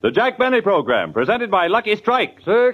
The Jack Benny Program, presented by Lucky Strike. To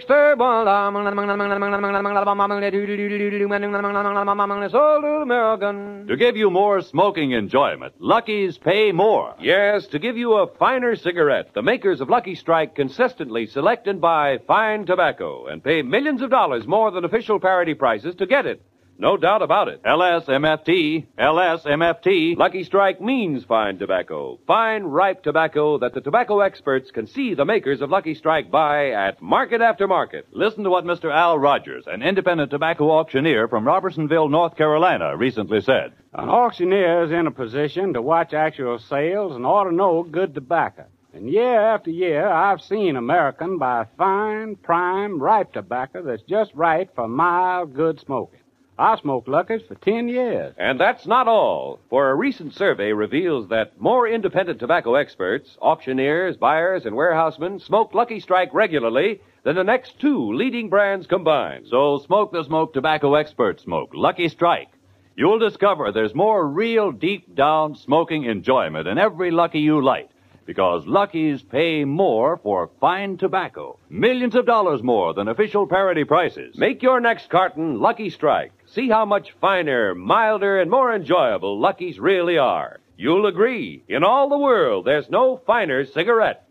give you more smoking enjoyment, Lucky's pay more. Yes, to give you a finer cigarette, the makers of Lucky Strike consistently select and buy fine tobacco and pay millions of dollars more than official parity prices to get it. No doubt about it. LSMFT, LSMFT. Lucky Strike means fine tobacco. Fine, ripe tobacco that the tobacco experts can see the makers of Lucky Strike buy at market after market. Listen to what Mr. Al Rogers, an independent tobacco auctioneer from Robertsonville, North Carolina, recently said. An auctioneer is in a position to watch actual sales and ought to know good tobacco. And year after year, I've seen American buy fine, prime, ripe tobacco that's just right for mild, good smoking. I smoked Lucky's for 10 years. And that's not all. For a recent survey reveals that more independent tobacco experts, auctioneers, buyers, and warehousemen smoke Lucky Strike regularly than the next two leading brands combined. So smoke the smoke tobacco experts smoke, Lucky Strike. You'll discover there's more real deep-down smoking enjoyment in every Lucky you light. Because Lucky's pay more for fine tobacco. Millions of dollars more than official parity prices. Make your next carton Lucky Strike. See how much finer, milder, and more enjoyable Lucky's really are. You'll agree, in all the world, there's no finer cigarette.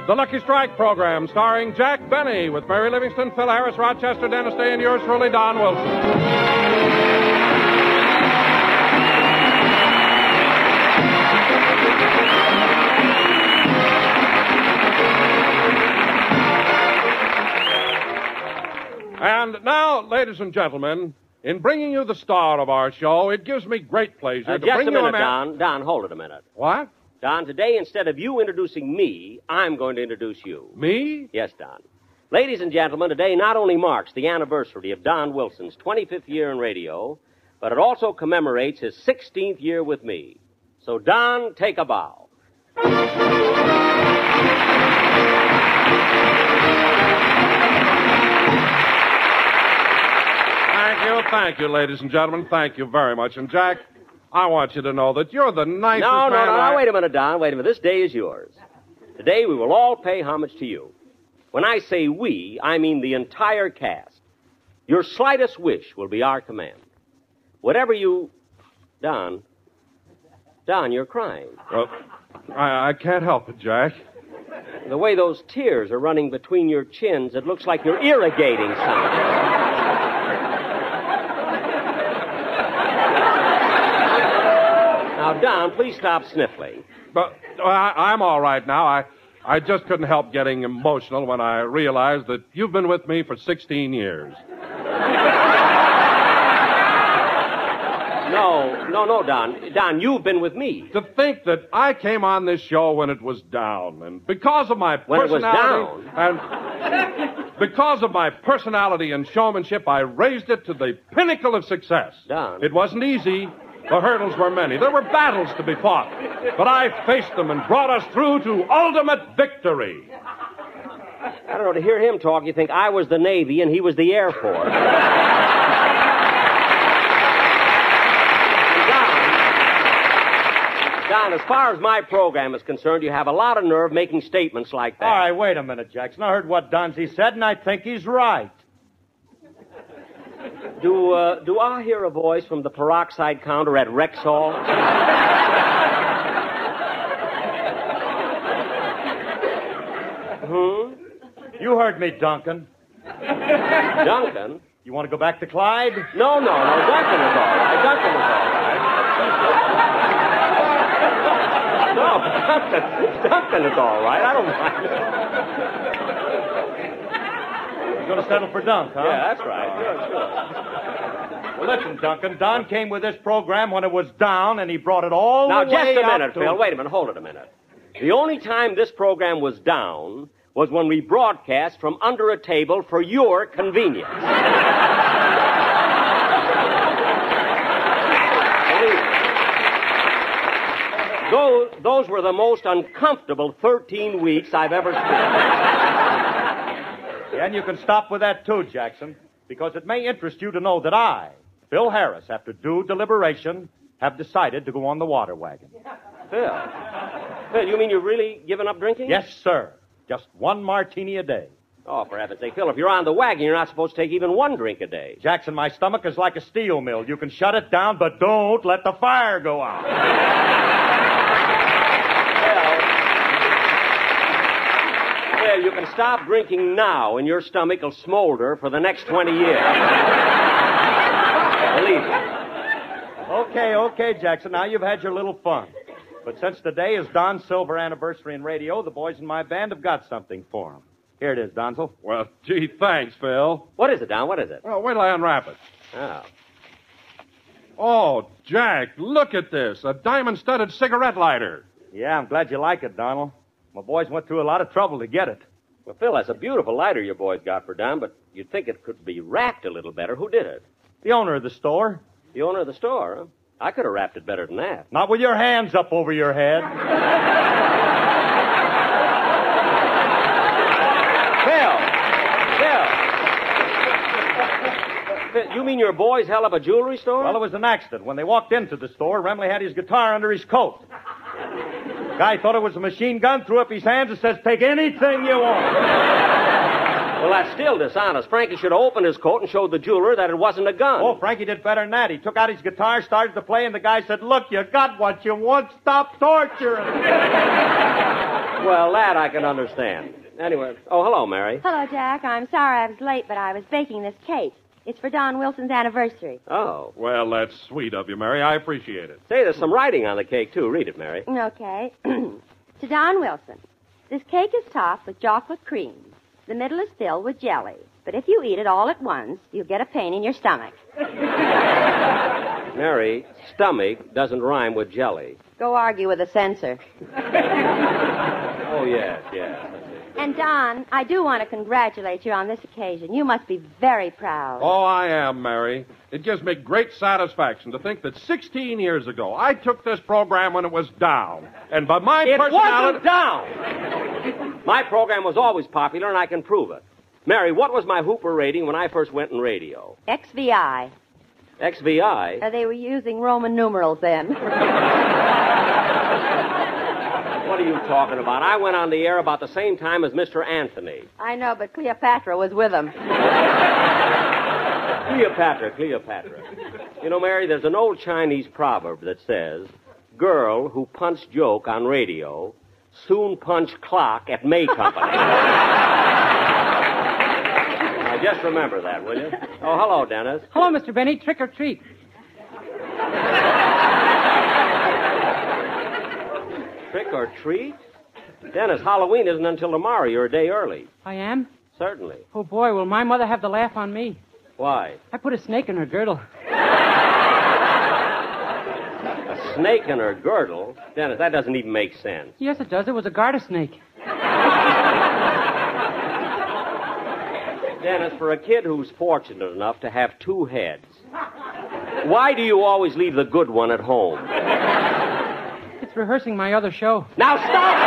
The Lucky Strike program, starring Jack Benny, with Mary Livingston, Phil Harris, Rochester, Dennis Day, and yours truly, Don Wilson. And now, ladies and gentlemen, in bringing you the star of our show, it gives me great pleasure to just bring a minute, you a Don. Don, hold it a minute. What? Don, today, instead of you introducing me, I'm going to introduce you. Me? Yes, Don. Ladies and gentlemen, today not only marks the anniversary of Don Wilson's 25th year in radio, but it also commemorates his 16th year with me. So, Don, take a bow. Thank you, ladies and gentlemen. Thank you very much. And, Jack, I want you to know that you're the nicest man. No, wait a minute, Don. Wait a minute. This day is yours. Today we will all pay homage to you. When I say we, I mean the entire cast. Your slightest wish will be our command. Whatever you... Don, you're crying. Well, I can't help it, Jack. The way those tears are running between your chins, it looks like you're irrigating something. Now, Don, please stop sniffling. But I'm all right now. I just couldn't help getting emotional when I realized that you've been with me for 16 years. No, Don. Don, you've been with me. To think that I came on this show when it was down, and because of my personality... And because of my personality and showmanship, I raised it to the pinnacle of success. Don. It wasn't easy. The hurdles were many. There were battles to be fought. But I faced them and brought us through to ultimate victory. I don't know, to hear him talk, you think I was the Navy and he was the Air Force. Don, as far as my program is concerned, you have a lot of nerve making statements like that. All right, wait a minute, Jackson. I heard what Donzie said, and I think he's right. Do I hear a voice from the peroxide counter at Rexall? You heard me, Duncan. Duncan? You want to go back to Clyde? No. Duncan is all right. No, Duncan is all right. I don't mind. You're going to settle for Dunk, huh? Yeah, that's right. Sure. Well, listen, Duncan. Don came with this program when it was down, and he brought it all the way up Now, just a minute, Phil. Wait a minute. Hold it a minute. The only time this program was down was when we broadcast from under a table for your convenience. Those were the most uncomfortable 13 weeks I've ever spent. Yeah, and you can stop with that, too, Jackson, because it may interest you to know that I, Phil Harris, after due deliberation, have decided to go on the water wagon. Phil, you mean you've really given up drinking? Yes, sir. Just one martini a day. Oh, for heaven's sake, Phil, if you're on the wagon, you're not supposed to take even one drink a day. Jackson, my stomach is like a steel mill. You can shut it down, but don't let the fire go out. Phil, you can stop drinking now, and your stomach will smolder for the next 20 years. Believe me. Okay, Jackson. Now you've had your little fun. But since today is Don's silver anniversary in radio, the boys in my band have got something for him. Here it is, Donzel. Well, gee, thanks, Phil. What is it, Don? What is it? Well, wait till I unwrap it. Oh. Oh, Jack, look at this. A diamond-studded cigarette lighter. Yeah, I'm glad you like it, Donald. My boys went through a lot of trouble to get it. Well, Phil, that's a beautiful lighter your boys got for Don, but you'd think it could be wrapped a little better. Who did it? The owner of the store. The owner of the store, huh? I could have wrapped it better than that. Not with your hands up over your head. Phil, you mean your boys held up a jewelry store? Well, it was an accident. When they walked into the store, Remley had his guitar under his coat. Guy thought it was a machine gun, threw up his hands and says, take anything you want. Well, that's still dishonest. Frankie should have opened his coat and showed the jeweler that it wasn't a gun. Oh, Frankie did better than that. He took out his guitar, started to play, and the guy said, look, you got what you want. Stop torturing. Well, that I can understand. Anyway, oh, hello, Mary. Hello, Jack. I'm sorry I was late, but I was baking this cake. It's for Don Wilson's anniversary. Oh. Well, that's sweet of you, Mary. I appreciate it. Say, there's some writing on the cake, too. Read it, Mary. Okay. To Don Wilson. This cake is topped with chocolate cream. The middle is filled with jelly. But if you eat it all at once, you'll get a pain in your stomach. Mary, stomach doesn't rhyme with jelly. Go argue with a censor. Oh, yes. And, Don, I do want to congratulate you on this occasion. You must be very proud. Oh, I am, Mary. It gives me great satisfaction to think that 16 years ago I took this program when it was down. And by my personality... It wasn't down! My program was always popular, and I can prove it. Mary, what was my Hooper rating when I first went in radio? XVI. XVI? They were using Roman numerals then. What are you talking about? I went on the air about the same time as Mr. Anthony. I know, but Cleopatra was with him. Cleopatra. You know, Mary, there's an old Chinese proverb that says, girl who punch joke on radio, soon punch clock at May Company. Now, just remember that, will you? Oh, hello, Dennis. Hello, Mr. Benny. Trick or treat. Trick or treat? Dennis, Halloween isn't until tomorrow. You're a day early. I am? Certainly. Oh, boy, will my mother have the laugh on me. Why? I put a snake in her girdle. A snake in her girdle? Dennis, that doesn't even make sense. Yes, it does. It was a garter snake. Dennis, for a kid who's fortunate enough to have two heads, why do you always leave the good one at home? It's rehearsing my other show. Now stop!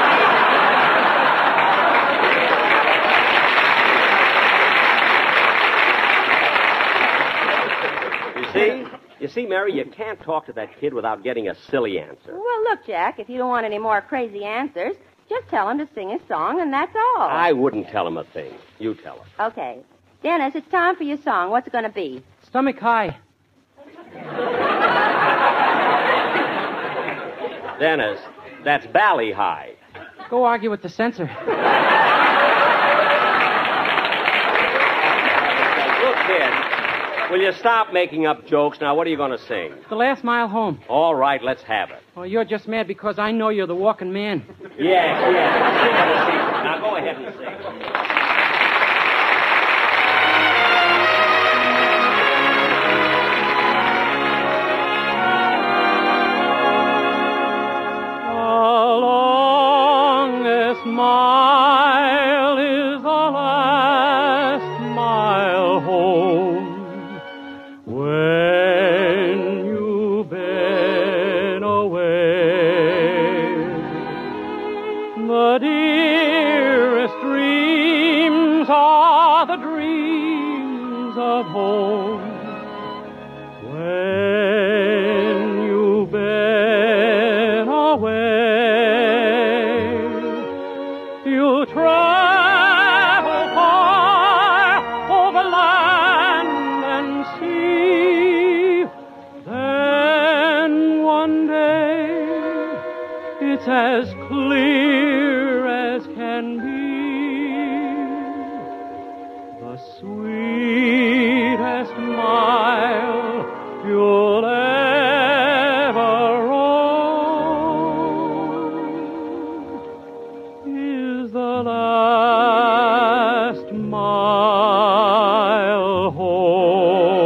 You see, Mary, you can't talk to that kid without getting a silly answer. Well, look, Jack, if you don't want any more crazy answers, just tell him to sing his song, and that's all. I wouldn't tell him a thing. You tell him. Okay. Dennis, it's time for your song. What's it going to be? Stomach high. Dennis, that's bally high. Go argue with the censor. Look, kid, will you stop making up jokes? Now, what are you going to sing? The Last Mile Home. All right, let's have it. Oh, you're just mad because I know you're the walking man. Yes. Now, go ahead and sing. Mile is the last mile home when you've been away. The dearest dream as clear as can be. The sweetest smile you'll ever own is the last mile home.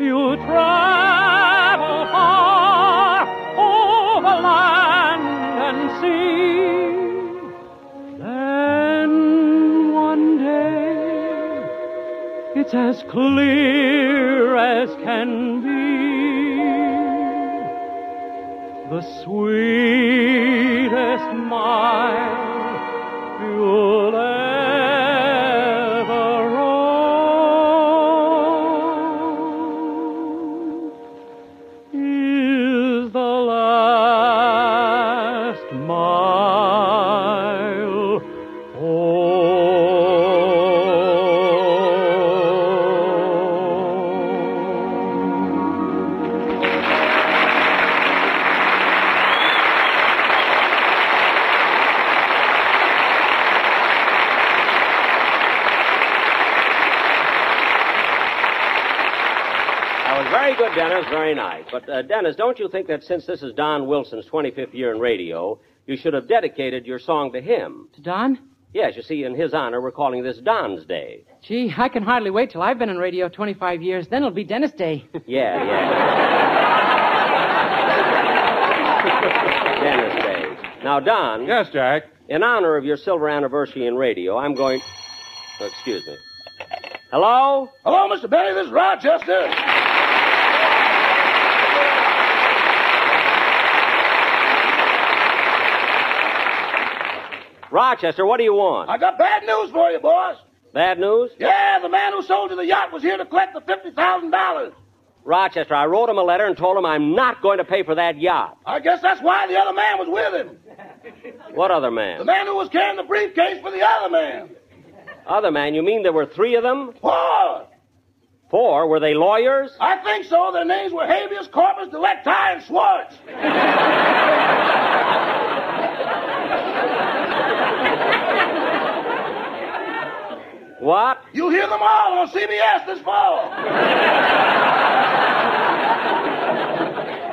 You travel far over land and sea, then one day it's as clear as can be. The sweetest smile you'll ever own is the last mile That was very good, Dennis. Very nice. But, Dennis, don't you think that since this is Don Wilson's 25th year in radio, you should have dedicated your song to him? To Don? Yes, you see, in his honor, we're calling this Don's Day. Gee, I can hardly wait till I've been in radio 25 years. Then it'll be Dennis Day. Yeah. Dennis Day. Now, Don. Yes, Jack. In honor of your silver anniversary in radio, I'm going... Oh, excuse me. Hello? Hello, Mr. Benny. This is Rochester. Rochester, what do you want? I got bad news for you, boss. Bad news? Yeah, the man who sold you the yacht was here to collect the $50,000. Rochester, I wrote him a letter and told him I'm not going to pay for that yacht. I guess that's why the other man was with him. What other man? The man who was carrying the briefcase for the other man. Other man? You mean there were three of them? Four. Four? Were they lawyers? I think so. Their names were Habeas Corpus, Delecti, and Schwartz. What? You'll hear them all on CBS this fall.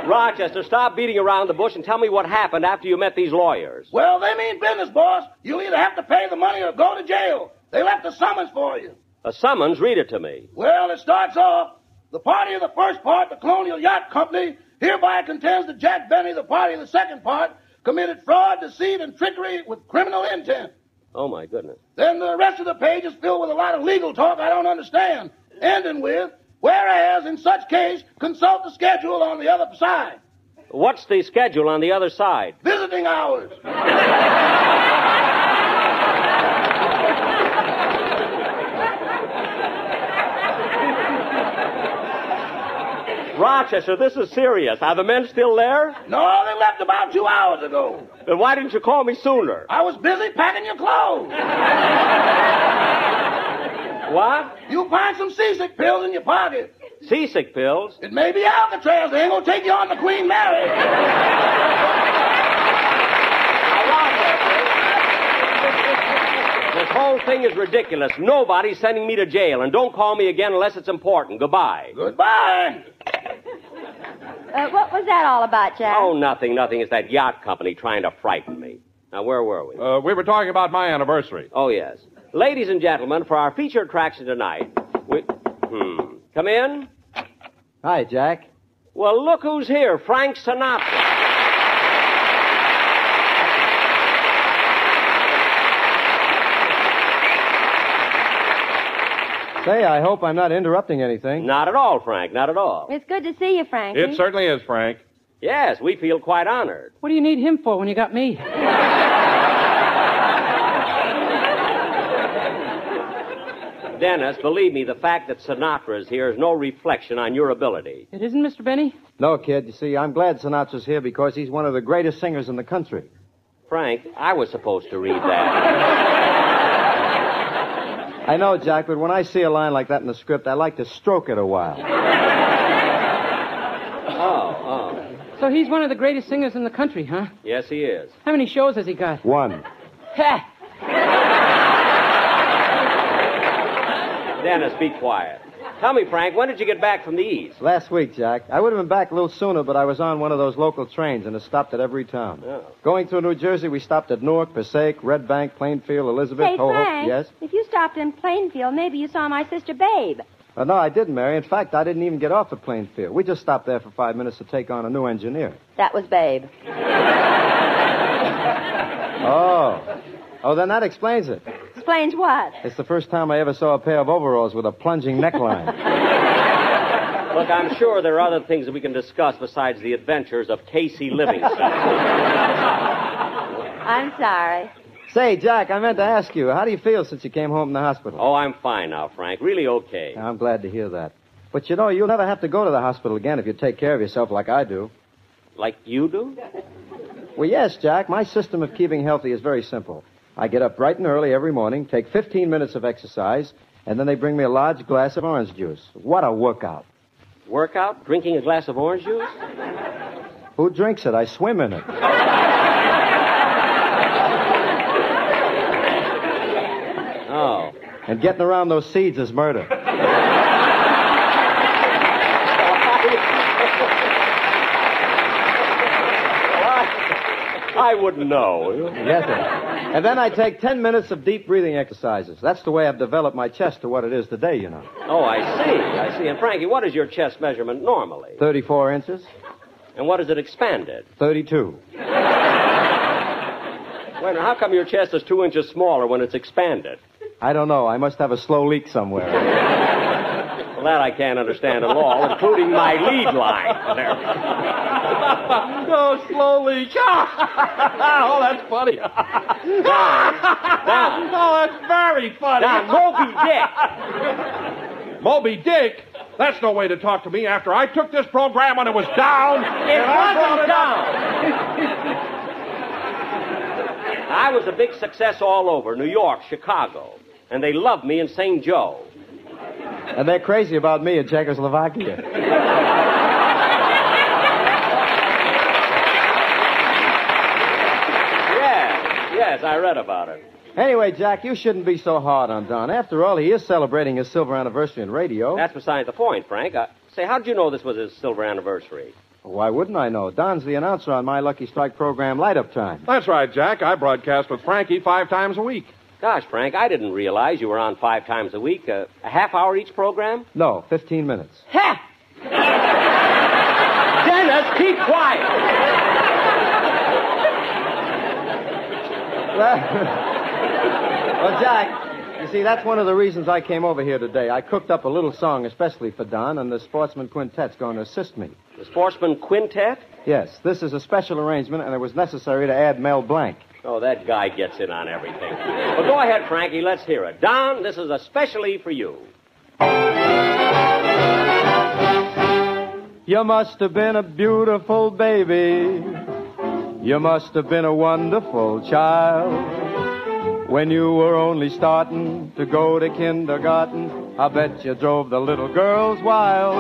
Rochester, stop beating around the bush and tell me what happened after you met these lawyers. Well, they mean business, boss. You'll either have to pay the money or go to jail. They left a summons for you. A summons? Read it to me. Well, it starts off, the party of the first part, the Colonial Yacht Company, hereby contends that Jack Benny, the party of the second part, committed fraud, deceit, and trickery with criminal intent. Oh, my goodness. Then the rest of the page is filled with a lot of legal talk I don't understand, ending with, whereas in such case, consult the schedule on the other side. What's the schedule on the other side? Visiting hours. Rochester, this is serious. Are the men still there? No, they left about 2 hours ago. Then why didn't you call me sooner? I was busy packing your clothes. What? You'll find some seasick pills in your pocket. Seasick pills? It may be Alcatraz. They ain't gonna take you on the Queen Mary. This whole thing is ridiculous. Nobody's sending me to jail, and don't call me again unless it's important. Goodbye. Goodbye. What was that all about, Jack? Oh, nothing. It's that yacht company trying to frighten me. Now, where were we? We were talking about my anniversary. Oh, yes. Ladies and gentlemen, for our feature attraction tonight, we... Come in. Hi, Jack. Well, look who's here, Frank Sinatra. Say, I hope I'm not interrupting anything. Not at all, Frank, not at all. It's good to see you, Frankie. It certainly is, Frank. Yes, we feel quite honored. What do you need him for when you got me? Dennis, believe me, the fact that Sinatra's here is no reflection on your ability. It isn't, Mr. Benny? No, kid. You see, I'm glad Sinatra's here because he's one of the greatest singers in the country. Frank, I was supposed to read that. I know, Jack, but when I see a line like that in the script, I like to stroke it a while. Oh. So he's one of the greatest singers in the country, huh? Yes, he is. How many shows has he got? 1. Ha! Dennis, be quiet. Tell me, Frank, when did you get back from the East? Last week, Jack. I would have been back a little sooner, but I was on one of those local trains, and it stopped at every town. Oh. Going through New Jersey, we stopped at Newark, Passaic, Red Bank, Plainfield, Elizabeth, Say, Hoboken. Frank, Yes? if you stopped in Plainfield, maybe you saw my sister Babe. No, I didn't, Mary. In fact, I didn't even get off at Plainfield. We just stopped there for 5 minutes to take on a new engineer. That was Babe. Oh, then that explains it. Explains what? It's the first time I ever saw a pair of overalls with a plunging neckline. Look, I'm sure there are other things that we can discuss besides the adventures of Casey Livingston. I'm sorry. Say, Jack, I meant to ask you, how do you feel since you came home from the hospital? Oh, I'm fine now, Frank. Really okay. I'm glad to hear that. But, you'll never have to go to the hospital again if you take care of yourself like I do. Like you do? Well, yes, Jack. My system of keeping healthy is very simple. I get up bright and early every morning, take 15 minutes of exercise, and then they bring me a large glass of orange juice. What a workout. Workout? Drinking a glass of orange juice? Who drinks it? I swim in it. Oh. And getting around those seeds is murder. I wouldn't know. Yes, sir. And then I take 10 minutes of deep breathing exercises. That's the way I've developed my chest to what it is today, you know. Oh, I see. And, Frankie, what is your chest measurement normally? 34 inches. And what is it expanded? 32. Wait a minute, how come your chest is 2 inches smaller when it's expanded? I don't know. I must have a slow leak somewhere. Well, that I can't understand at all, including my lead line. Oh, slowly. Oh, that's funny. Down. Oh, that's very funny. Now, Moby Dick. Moby Dick? That's no way to talk to me after I took this program when it was down. It wasn't down. I was a big success all over, New York, Chicago. And they loved me in St. Joe. And they're crazy about me in Czechoslovakia. Yes, I read about it. Anyway, Jack, you shouldn't be so hard on Don. After all, he is celebrating his silver anniversary in radio. That's beside the point, Frank. Say, how did you know this was his silver anniversary? Why wouldn't I know? Don's the announcer on my Lucky Strike program, Light Up Time. That's right, Jack. I broadcast with Frankie 5 times a week. Gosh, Frank, I didn't realize you were on 5 times a week. A half hour each program? No, 15 minutes. Ha! Dennis, keep quiet. Well, Jack, you see, that's one of the reasons I came over here today. I cooked up a little song especially for Don, and the Sportsman Quintet's going to assist me. The Sportsman Quintet? Yes, this is a special arrangement, and it was necessary to add Mel Blanc. Oh, that guy gets in on everything. Well, go ahead, Frankie. Let's hear it. Don, this is especially for you. You must have been a beautiful baby. You must have been a wonderful child. When you were only starting to go to kindergarten, I bet you drove the little girls wild.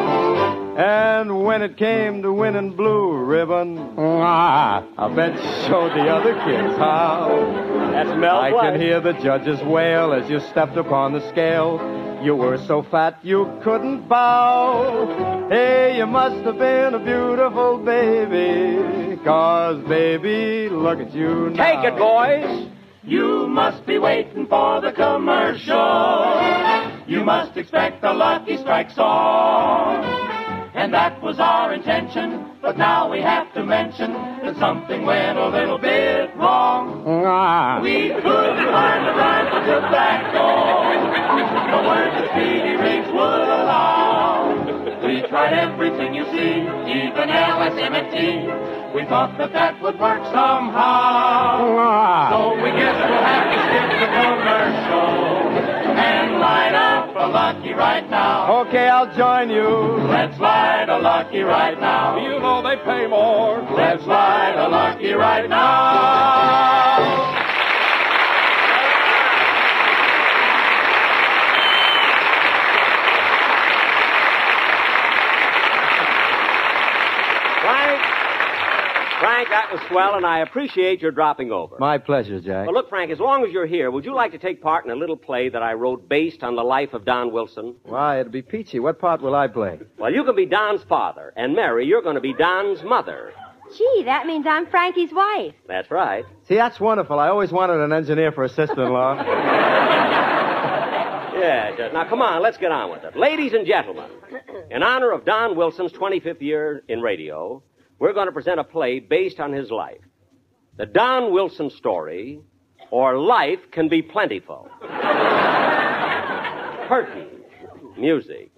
And when it came to winning blue ribbon, I bet you showed the other kids how. That's Mel I Blanc. can hear the judges wail as you stepped upon the scale. You were so fat you couldn't bow. Hey, you must have been a beautiful baby. 'Cause, baby, look at you now. Take it, boys. You must be waiting for the commercial. You must expect a Lucky Strike song. And that was our intention, but now we have to mention that something went a little bit wrong. We couldn't find the rhyme for tobacco, the words that Speedy Riggs would allow. We tried everything you see, even LSMFT. We thought that would work somehow. So we guess we'll have to skip the commercial and light up a Lucky right now. Okay, I'll join you. Let's light a Lucky right now. You know they pay more. Let's light a Lucky right now. Frank, that was swell, and I appreciate your dropping over. My pleasure, Jack. Well, look, Frank, as long as you're here, would you like to take part in a little play that I wrote based on the life of Don Wilson? Why, it'll be peachy. What part will I play? Well, you can be Don's father, and Mary, you're going to be Don's mother. Gee, that means I'm Frankie's wife. That's right. See, that's wonderful. I always wanted an engineer for a sister-in-law. Yeah, now come on, let's get on with it. Ladies and gentlemen, in honor of Don Wilson's 25th year in radio, we're going to present a play based on his life. The Don Wilson story, or Life Can Be Plentiful. Curtain. Music.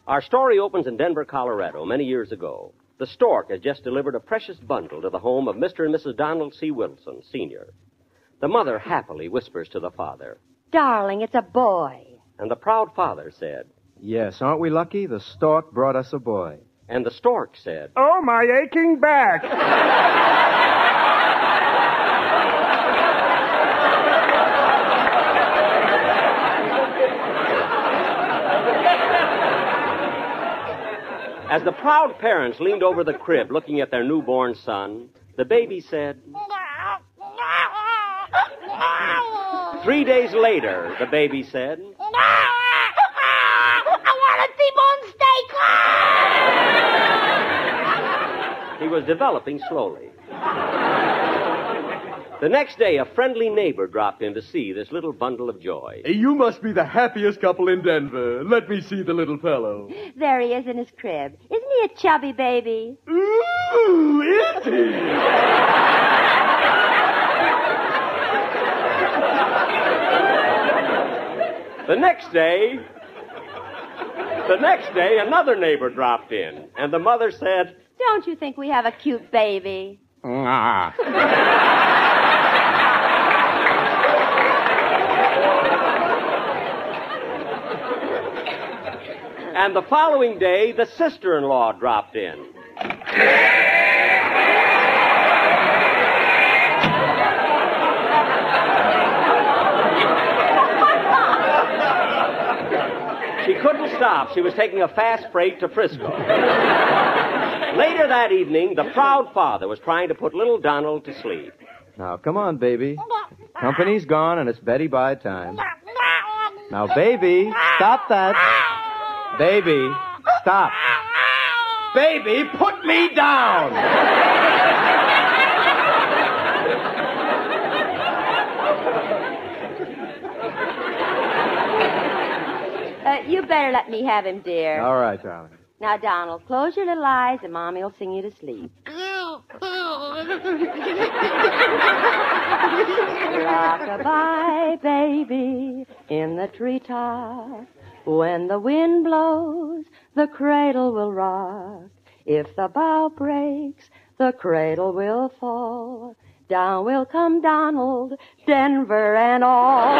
Our story opens in Denver, Colorado, many years ago. The stork has just delivered a precious bundle to the home of Mr. and Mrs. Donald C. Wilson, Sr. The mother happily whispers to the father, Darling, it's a boy. And the proud father said, Yes, aren't we lucky? The stork brought us a boy. And the stork said, Oh, my aching back. As the proud parents leaned over the crib looking at their newborn son, the baby said, 3 days later, the baby said, I want a T-bone steak. He was developing slowly. The next day, a friendly neighbor dropped in to see this little bundle of joy. Hey, you must be the happiest couple in Denver. Let me see the little fellow. There he is in his crib. Isn't he a chubby baby? Ooh, is he? The next day, another neighbor dropped in, and the mother said, Don't you think we have a cute baby? And the following day, the sister-in-law dropped in. She couldn't stop. She was taking a fast freight to Frisco. Later that evening, the proud father was trying to put little Donald to sleep. Now, come on, baby. Company's gone, and it's Betty Bye time. Now, baby, stop that. Baby, stop. Baby, put me down. You better let me have him, dear. All right, darling. Now, Donald, close your little eyes and Mommy will sing you to sleep. Rock-a-bye, baby, in the treetop. When the wind blows, the cradle will rock. If the bough breaks, the cradle will fall. Down will come Donald, Denver and all.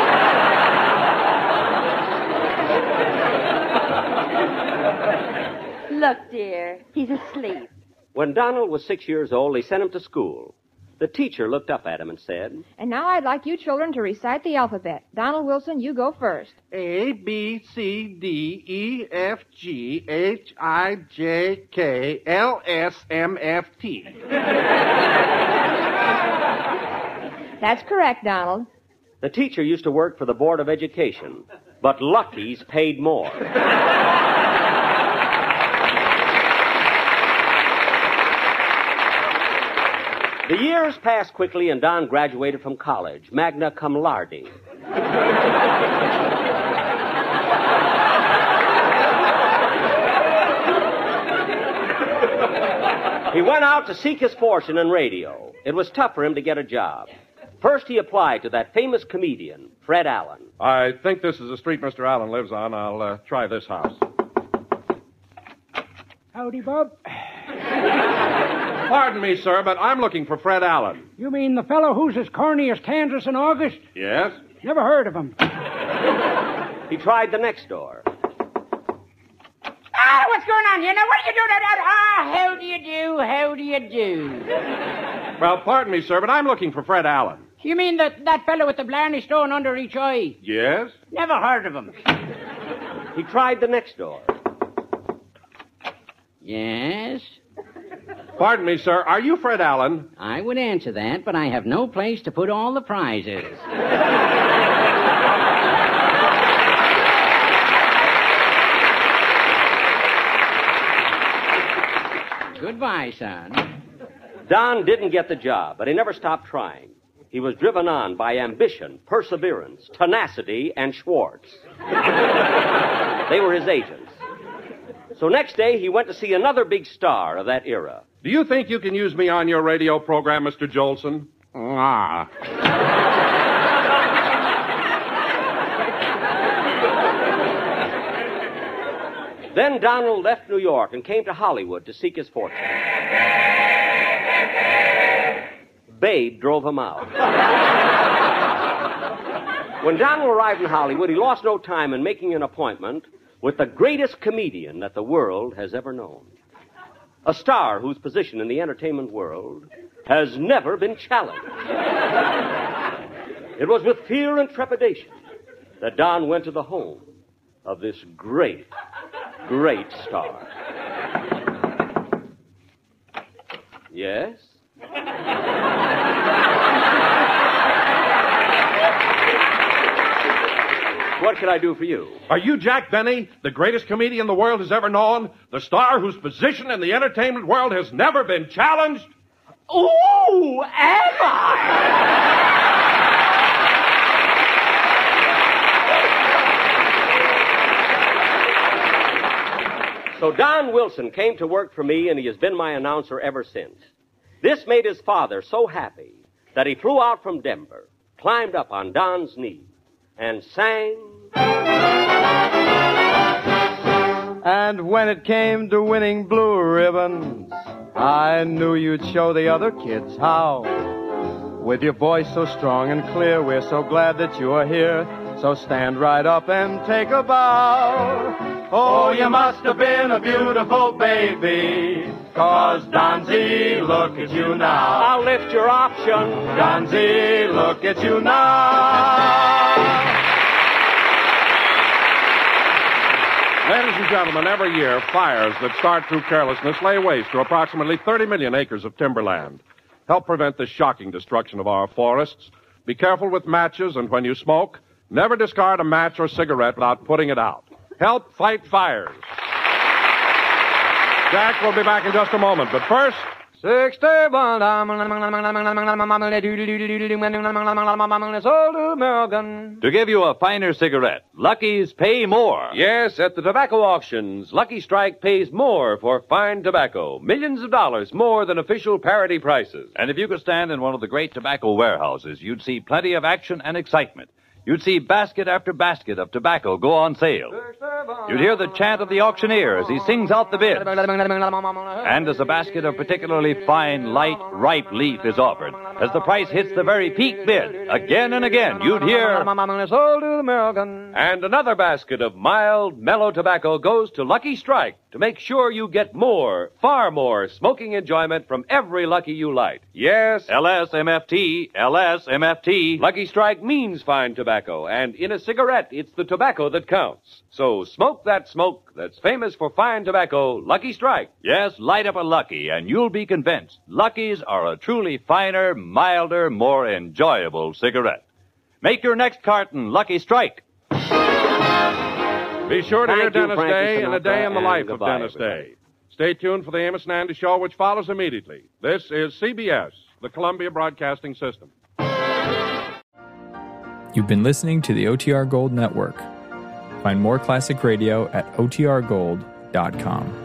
Look, dear, he's asleep. When Donald was 6 years old, they sent him to school. The teacher looked up at him and said, And now I'd like you children to recite the alphabet. Donald Wilson, you go first. A, B, C, D, E, F, G, H, I, J, K, L, S, M, F, T. That's correct, Donald. The teacher used to work for the Board of Education, but Lucky's paid more. The years passed quickly, and Don graduated from college, magna cum laude. He went out to seek his fortune in radio. It was tough for him to get a job. First, he applied to that famous comedian, Fred Allen. I think this is the street Mr. Allen lives on. I'll try this house. Howdy, Bob. Pardon me, sir, but I'm looking for Fred Allen. You mean the fellow who's as corny as Kansas in August? Yes? Never heard of him. He tried the next door. Ah, what's going on here? Now, what are you doing? How do you do? How do you do? Well, pardon me, sir, but I'm looking for Fred Allen. You mean that fellow with the Blarney Stone under each eye? Yes? Never heard of him. He tried the next door. Yes? Pardon me, sir. Are you Fred Allen? I would answer that, but I have no place to put all the prizes. Goodbye, son. Don didn't get the job, but he never stopped trying. He was driven on by ambition, perseverance, tenacity, and Schwartz. They were his agents. So next day, he went to see another big star of that era. Do you think you can use me on your radio program, Mr. Jolson? Ah. Then Donald left New York and came to Hollywood to seek his fortune. Babe drove him out. When Donald arrived in Hollywood, he lost no time in making an appointment with the greatest comedian that the world has ever known. A star whose position in the entertainment world has never been challenged. It was with fear and trepidation that Don went to the home of this great star. Yes? What can I do for you? Are you Jack Benny, the greatest comedian the world has ever known? The star whose position in the entertainment world has never been challenged? Ooh, am I? So Don Wilson came to work for me, and he has been my announcer ever since. This made his father so happy that he flew out from Denver, climbed up on Don's knee, and sang. And when it came to winning blue ribbons, I knew you'd show the other kids how. With your voice so strong and clear, we're so glad that you are here. So stand right up and take a bow. Oh, you must have been a beautiful baby, 'cause Donzie, look at you now. I'll lift your option. Donzie, look at you now. Ladies and gentlemen, every year, fires that start through carelessness lay waste to approximately 30 million acres of timberland. Help prevent the shocking destruction of our forests. Be careful with matches, and when you smoke, never discard a match or cigarette without putting it out. Help fight fires. Jack will be back in just a moment, but first... 61 To give you a finer cigarette, Lucky's pay more. Yes, at the tobacco auctions, Lucky Strike pays more for fine tobacco. Millions of dollars more than official parity prices. And if you could stand in one of the great tobacco warehouses, you'd see plenty of action and excitement. You'd see basket after basket of tobacco go on sale. You'd hear the chant of the auctioneer as he sings out the bids. And as a basket of particularly fine, light, ripe leaf is offered, as the price hits the very peak bid, again and again, you'd hear... And another basket of mild, mellow tobacco goes to Lucky Strike to make sure you get more, far more, smoking enjoyment from every Lucky you light. Yes, LSMFT, LSMFT. Lucky Strike means fine tobacco, and in a cigarette, it's the tobacco that counts. So smoke that smoke that's famous for fine tobacco, Lucky Strike. Yes, light up a Lucky, and you'll be convinced Luckies are a truly finer, milder, more enjoyable cigarette. Make your next carton Lucky Strike. Be sure to hear Thank you, Dennis Frankie Day and a day in the Sinatra, life and of goodbye, Dennis everybody. Day. Stay tuned for the Amos and Andy Show, which follows immediately. This is CBS, the Columbia Broadcasting System. You've been listening to the OTR Gold Network. Find more classic radio at otrgold.com.